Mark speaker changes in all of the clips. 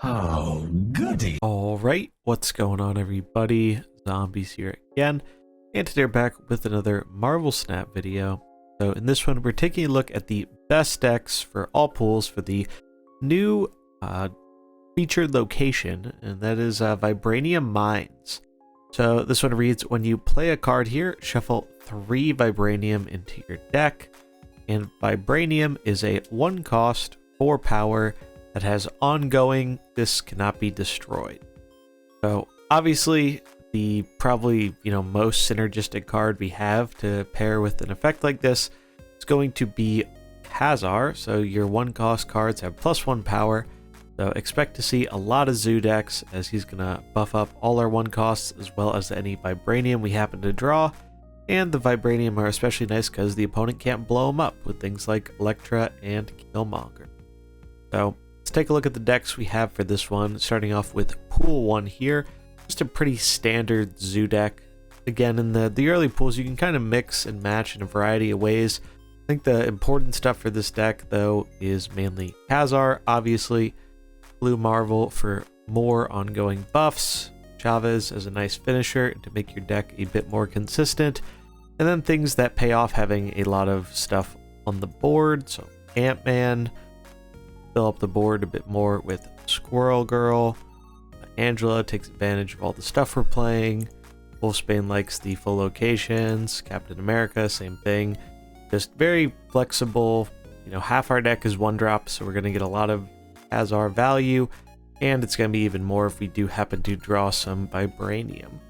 Speaker 1: Oh, goody.
Speaker 2: Alright, what's going on everybody? Zombies here again, and today we're back with another Marvel Snap video. So in this one we're taking a look at the best decks for all pools for the new featured location, and that is Vibranium Mines. So this one reads, when you play a card here, shuffle 3 Vibranium into your deck, and Vibranium is a 1 cost, 4 power, that has ongoing. This cannot be destroyed. So obviously the probably most synergistic card we have to pair with an effect like this is going to be Khazar. So your 1 cost cards have +1 power. So expect to see a lot of Zoo decks, as he's gonna buff up all our 1 costs as well as any Vibranium we happen to draw. And the Vibranium are especially nice because the opponent can't blow them up with things like Electra and Killmonger. So let's take a look at the decks we have for this one, starting off with Pool 1 here. Just a pretty standard Zoo deck. Again, in the early pools, you can kind of mix and match in a variety of ways. I think the important stuff for this deck, though, is mainly Khazar, obviously, Blue Marvel for more ongoing buffs, Chavez as a nice finisher to make your deck a bit more consistent, and then things that pay off having a lot of stuff on the board, so Ant-Man, fill up the board a bit more with Squirrel Girl. Angela takes advantage of all the stuff we're playing. Wolfsbane likes the full locations. Captain America, same thing. Just very flexible. Half our deck is 1-drop, so we're going to get a lot of Khazar value, and it's going to be even more if we do happen to draw some Vibranium.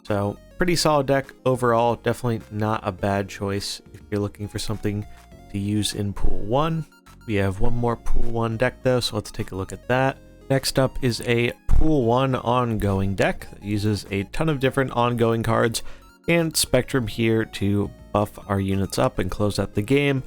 Speaker 2: So pretty solid deck overall. Definitely not a bad choice if you're looking for something to use in Pool 1. We have one more Pool 1 deck though, so let's take a look at that. Next up is a Pool 1 ongoing deck that uses a ton of different ongoing cards and Spectrum here to buff our units up and close out the game.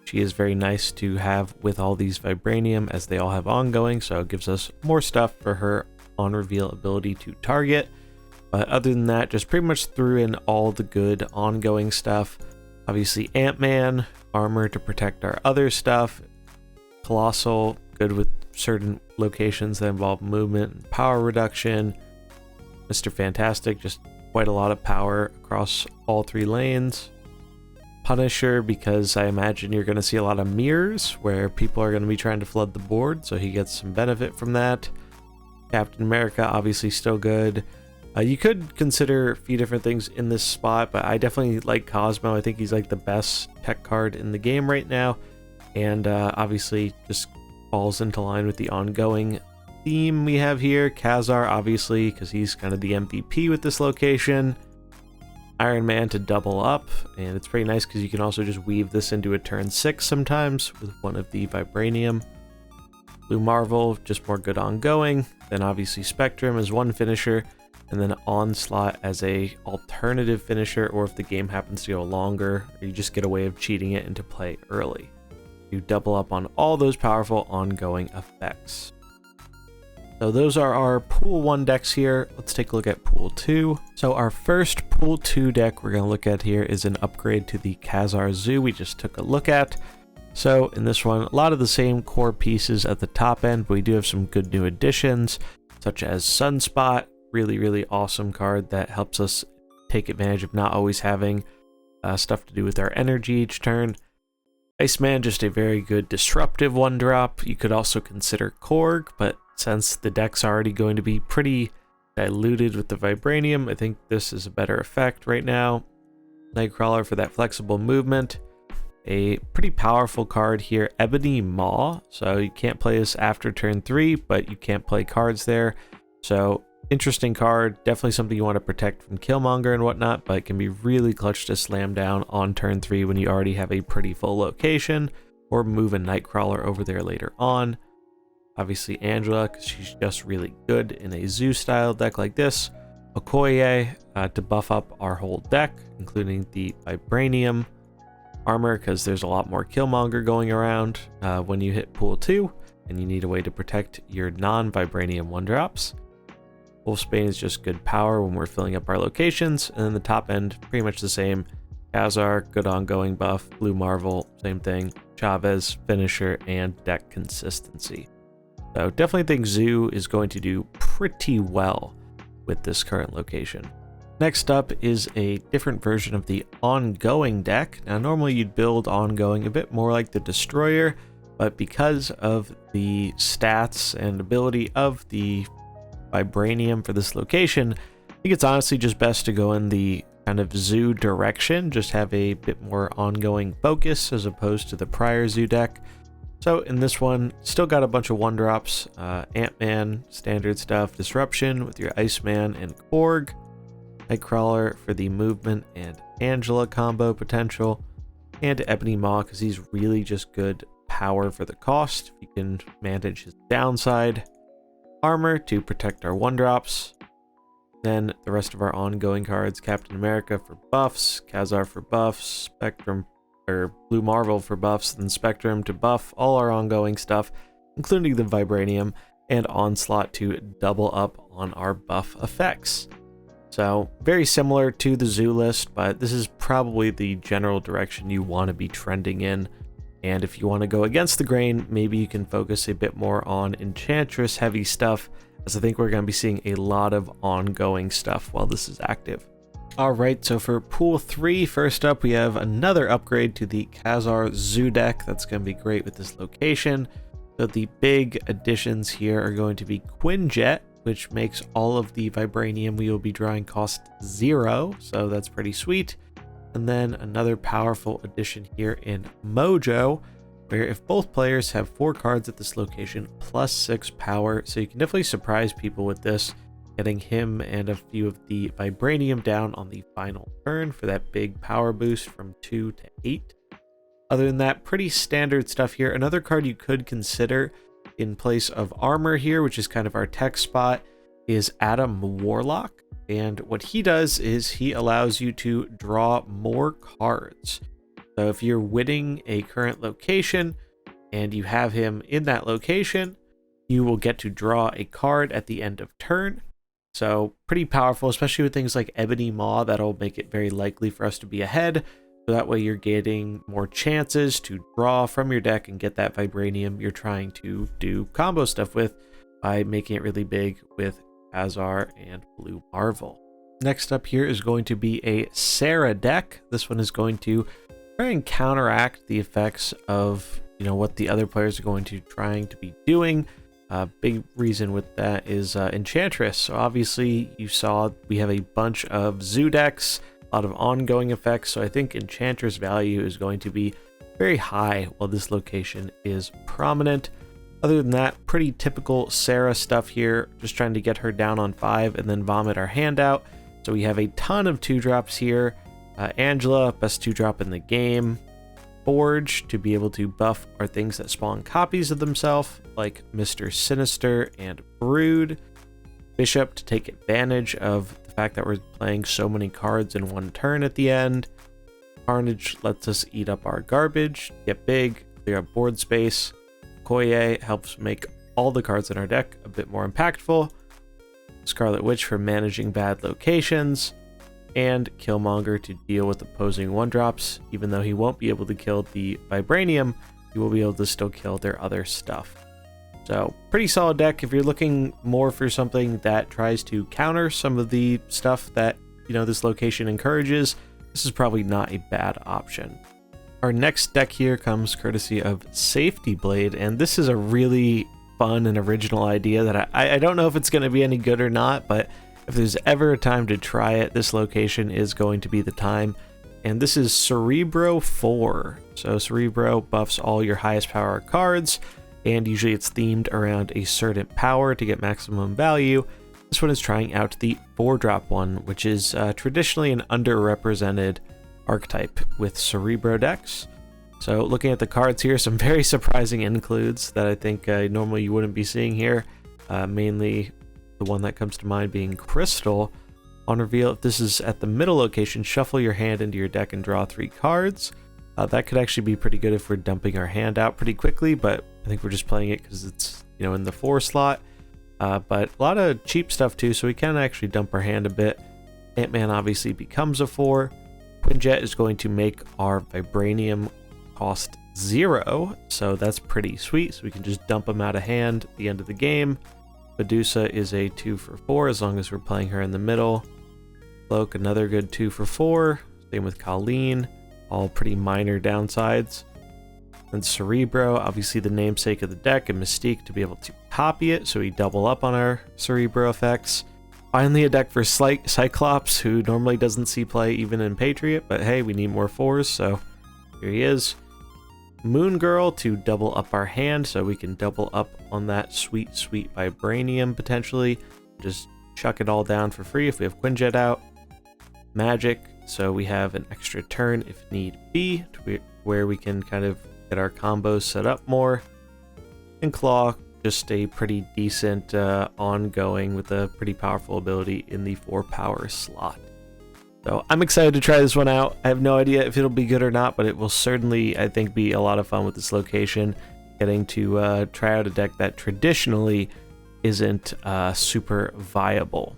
Speaker 2: She is very nice to have with all these Vibranium as they all have ongoing, so it gives us more stuff for her on reveal ability to target. But other than that, just pretty much threw in all the good ongoing stuff. Obviously Ant-Man, armor to protect our other stuff. Colossal, good with certain locations that involve movement and power reduction. Mr. Fantastic, just quite a lot of power across all 3 lanes. Punisher, because I imagine you're going to see a lot of mirrors where people are going to be trying to flood the board, so he gets some benefit from that. Captain America, obviously still good. You could consider a few different things in this spot, but I definitely like Cosmo. I think he's like the best tech card in the game right now, and obviously just falls into line with the ongoing theme we have here. Khazar, obviously, because he's kind of the MVP with this location. Iron Man to double up, and it's pretty nice because you can also just weave this into a turn 6 sometimes with one of the Vibranium. Blue Marvel, just more good ongoing. Then obviously Spectrum is one finisher, and then Onslaught as a alternative finisher, or if the game happens to go longer, or you just get a way of cheating it into play early. You double up on all those powerful ongoing effects. So those are our Pool 1 decks here. Let's take a look at Pool 2. So our first Pool 2 deck we're going to look at here is an upgrade to the Khazar Zoo we just took a look at. So in this one, a lot of the same core pieces at the top end, but we do have some good new additions, such as Sunspot, really awesome card that helps us take advantage of not always having stuff to do with our energy each turn. Iceman, just a very good disruptive 1-drop. You could also consider Korg, but since the deck's already going to be pretty diluted with the Vibranium, I think this is a better effect right now. Nightcrawler for that flexible movement. A pretty powerful card here, Ebony Maw. So you can't play this after turn 3, but you can't play cards there. So interesting card, definitely something you want to protect from Killmonger and whatnot, but it can be really clutch to slam down on turn 3 when you already have a pretty full location, or move a Nightcrawler over there later on. Obviously Angela, because she's just really good in a Zoo style deck like this. Okoye to buff up our whole deck, including the Vibranium. Armor, because there's a lot more Killmonger going around when you hit Pool 2, and you need a way to protect your non-Vibranium 1-drops. Wolfsbane is just good power when we're filling up our locations, and then the top end, pretty much the same. Khazar, good ongoing buff. Blue Marvel, same thing. Chavez, finisher, and deck consistency. So definitely think Zoo is going to do pretty well with this current location. Next up is a different version of the ongoing deck. Now normally you'd build ongoing a bit more like the Destroyer, but because of the stats and ability of the Vibranium for this location, I think it's honestly just best to go in the kind of Zoo direction, just have a bit more ongoing focus as opposed to the prior Zoo deck. So in this one, still got a bunch of 1-drops, Ant-Man, standard stuff, Disruption with your Iceman and Korg, Nightcrawler for the movement and Angela combo potential, and Ebony Maw because he's really just good power for the cost. You can manage his downside, Armor to protect our 1-drops, then the rest of our ongoing cards, Captain America for buffs, Khazar for buffs, Spectrum or Blue Marvel for buffs, then Spectrum to buff all our ongoing stuff, including the Vibranium, and Onslaught to double up on our buff effects. So very similar to the Zoo list, but this is probably the general direction you want to be trending in. And if you want to go against the grain, maybe you can focus a bit more on Enchantress heavy stuff, as I think we're going to be seeing a lot of ongoing stuff while this is active. Alright, so for Pool 3, first up we have another upgrade to the Khazar Zoo deck. That's going to be great with this location. So the big additions here are going to be Quinjet, which makes all of the Vibranium we will be drawing cost 0, so that's pretty sweet. And then another powerful addition here in Mojo, where if both players have 4 cards at this location, plus 6 power, so you can definitely surprise people with this, getting him and a few of the Vibranium down on the final turn for that big power boost from 2 to 8. Other than that, pretty standard stuff here. Another card you could consider in place of Armor here, which is kind of our tech spot, is Adam Warlock. And what he does is he allows you to draw more cards. So if you're winning a current location and you have him in that location, you will get to draw a card at the end of turn. So pretty powerful, especially with things like Ebony Maw. That'll make it very likely for us to be ahead. So that way you're getting more chances to draw from your deck and get that Vibranium you're trying to do combo stuff with by making it really big with Khazar and Blue Marvel. Next up here is going to be a Sarah deck. This one is going to try and counteract the effects of, what the other players are going to trying to be doing. Big reason with that is Enchantress. So obviously you saw we have a bunch of Zoo decks, a lot of ongoing effects. So I think Enchantress value is going to be very high while this location is prominent. Other than that, pretty typical Sarah stuff here. Just trying to get her down on 5 and then vomit our hand out. So we have a ton of 2-drops here. Angela, best 2-drop in the game. Forge to be able to buff our things that spawn copies of themselves, like Mr. Sinister and Brood. Bishop to take advantage of the fact that we're playing so many cards in one turn at the end. Carnage lets us eat up our garbage, get big, clear up board space. Koye helps make all the cards in our deck a bit more impactful. Scarlet Witch for managing bad locations. And Killmonger to deal with opposing 1-drops. Even though he won't be able to kill the Vibranium, he will be able to still kill their other stuff. So pretty solid deck. If you're looking more for something that tries to counter some of the stuff that this location encourages, this is probably not a bad option. Our next deck here comes courtesy of Safety Blade, and this is a really fun and original idea that I don't know if it's going to be any good or not, but if there's ever a time to try it, this location is going to be the time. And this is Cerebro 4. So Cerebro buffs all your highest power cards, and usually it's themed around a certain power to get maximum value. This one is trying out the 4-drop one, which is traditionally an underrepresented archetype with Cerebro decks. So looking at the cards here, some very surprising includes that I think normally you wouldn't be seeing here. Mainly the one that comes to mind being Crystal. On reveal, if this is at the middle location, shuffle your hand into your deck and draw 3 cards. That could actually be pretty good if we're dumping our hand out pretty quickly, but I think we're just playing it because it's in the 4 slot. But a lot of cheap stuff too, so we can actually dump our hand a bit. Ant-Man obviously becomes a 4. Quinjet is going to make our Vibranium cost 0, so that's pretty sweet. So we can just dump them out of hand at the end of the game. Medusa is a 2 for 4 as long as we're playing her in the middle. Cloak, another good 2 for 4. Same with Colleen, all pretty minor downsides. And Cerebro, obviously the namesake of the deck, and Mystique to be able to copy it, so we double up on our Cerebro effects. Finally a deck for Cyclops, who normally doesn't see play even in Patriot, but hey, we need more 4s, so here he is. Moon Girl to double up our hand, so we can double up on that sweet Vibranium potentially. Just chuck it all down for free if we have Quinjet out. Magic, so we have an extra turn if need be, where we can kind of get our combos set up more. And Claw, just a pretty decent ongoing with a pretty powerful ability in the 4 power slot. So I'm excited to try this one out. I have no idea if it'll be good or not, but it will certainly, I think, be a lot of fun with this location. Getting to try out a deck that traditionally isn't super viable.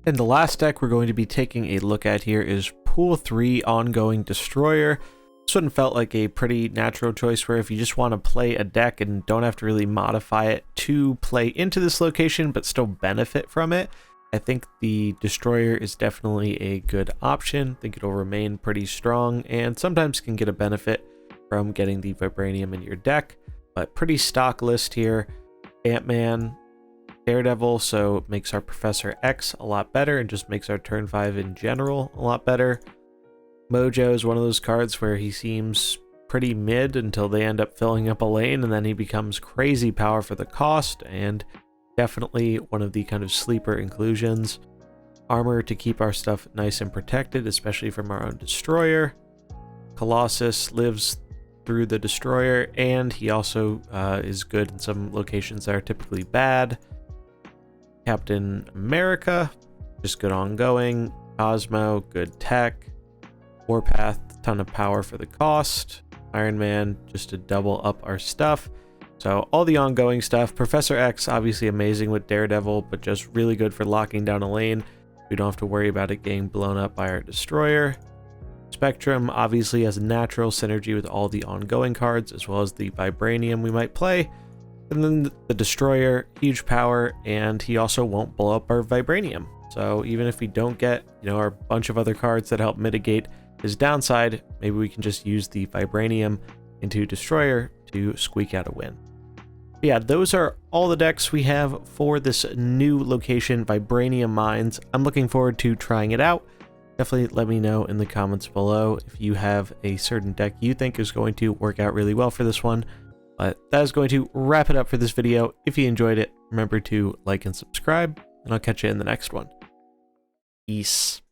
Speaker 2: And the last deck we're going to be taking a look at here is Pool 3 Ongoing Destroyer. This one felt like a pretty natural choice where if you just want to play a deck and don't have to really modify it to play into this location but still benefit from it, I think the Destroyer is definitely a good option. I think it'll remain pretty strong and sometimes can get a benefit from getting the Vibranium in your deck, but pretty stock list here. Ant-Man, Daredevil, so it makes our Professor X a lot better and just makes our turn 5 in general a lot better. Mojo is one of those cards where he seems pretty mid until they end up filling up a lane, and then he becomes crazy power for the cost, and definitely one of the kind of sleeper inclusions. Armor to keep our stuff nice and protected, especially from our own Destroyer. Colossus lives through the Destroyer, and he also is good in some locations that are typically bad. Captain America, just good ongoing. Cosmo, good tech. Warpath, ton of power for the cost. Iron Man, just to double up our stuff. So all the ongoing stuff. Professor X, obviously amazing with Daredevil, but just really good for locking down a lane. We don't have to worry about it getting blown up by our Destroyer. Spectrum obviously has a natural synergy with all the ongoing cards, as well as the Vibranium we might play. And then the Destroyer, huge power, and he also won't blow up our Vibranium. So even if we don't get, our bunch of other cards that help mitigate his downside, maybe we can just use the Vibranium into Destroyer to squeak out a win. But yeah, those are all the decks we have for this new location, Vibranium Mines. I'm looking forward to trying it out. Definitely let me know in the comments below if you have a certain deck you think is going to work out really well for this one. But that is going to wrap it up for this video. If you enjoyed it, remember to like and subscribe, and I'll catch you in the next one. Peace.